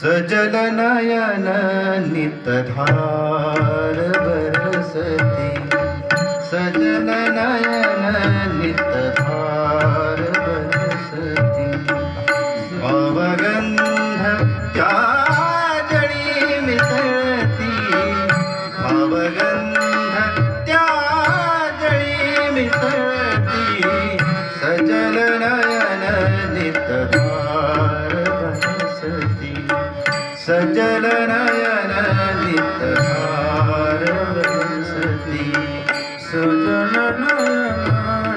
सजल नयन नितधार बरसती, सजल नयन नितधार बरसती, भावगंध त्या जळी मिसळती, भावगंध त्या जळी मिसळती, सजल नयन नितधार बरसती, सजल नयन नितधार बरसती, सजल नयन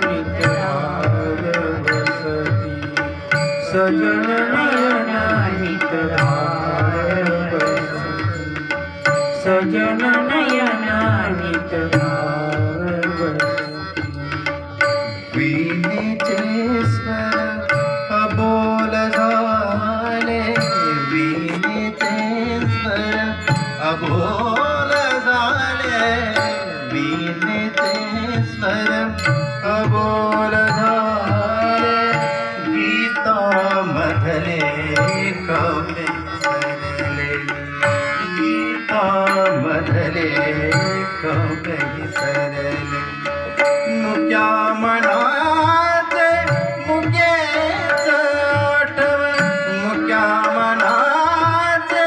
नितधार बरसती, सजल नयन नितधार बरसती, सजल नयन नितधार बरसती, वीणेचे स्वर अबोल झाले, अबोल झाले, वीणेचे स्वर अबोल झाले, गीतामधले कवी सरले, गीतामधले कवी सरले, मुक्या मनाचे मुकेच आठवण, मुक्या मनाचे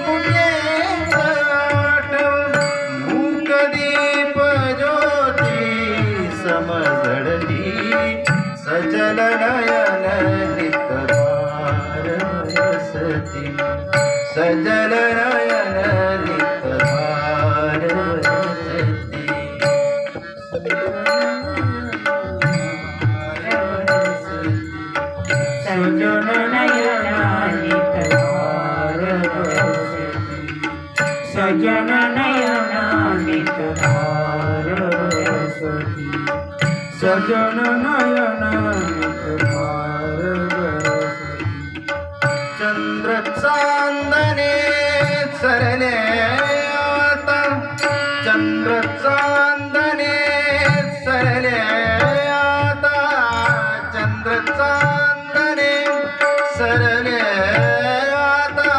मुकेच आठवण, मूकदीप ज्योती समजळली, सजल नयन नितधार बरसती, सजल नयन नितधार बरसती, सजल नयन नितधार बरसती, सजल नयन नितधार बरसती, सजल नयन नितधार बरसती, चंद्र चांदणे सरले आता, चंद्र चांदणे सरले आता, चंद्र चांदणे सरले आता,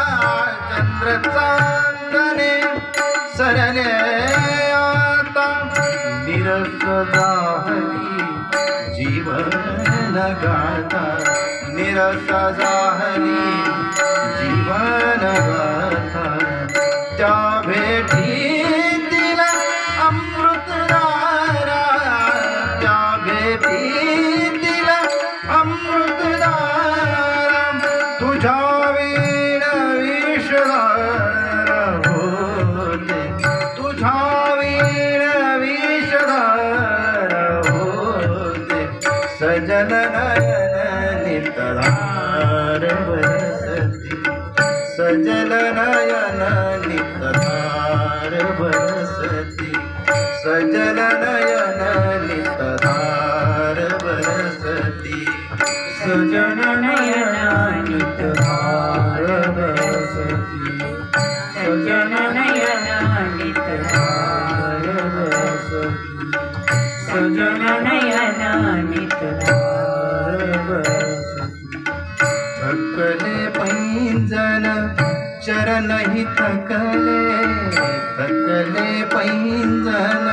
चंद्र चांदणे सरले आता, निरस झाली जीवन गाथा, निरस झाली जीवन गाथा, त्या भेटीतील अमृतधारा, त्या भेटीतील अमृतधारा, तुझ्या वीण विषधार होते, तुझ्या वीण विषधार होते, सजल नयन नितधार बरसती, सजल नयन नितधार बरसती, सजल नयन नितधार बरसती, सजल नयन नितधार बरसती, सजल नयन नितधार बरसती, सजल नयन नितधार बरसती, थकले पैंजन चरण हि थकले, थकले पैंजन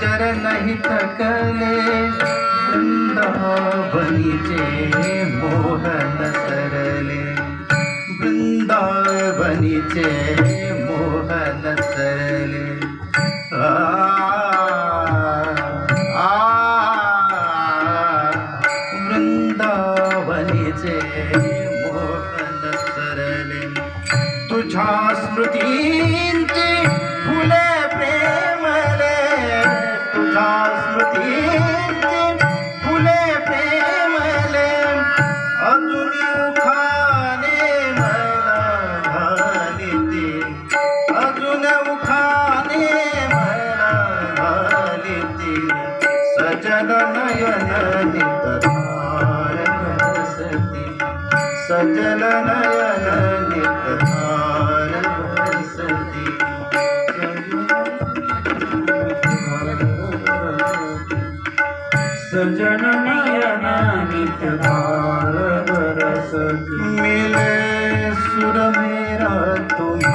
चरण हि थकले, वृंदावनीचे मोहन सरले, वृंदावनीचे मोहन सरले, वृंदावनीचे मोहन सरले, तुझ्या स्मृतींची फुले प्रेमले, तुझ्या स्मृतींची फुले प्रेमले, अजून उखाणे मला घालिते, सजल नयन नितधार बरसती, सजल नयन नितधार बरसती। सजल नयन नितधार बरसती। मिले सुर मेरा तुम्हें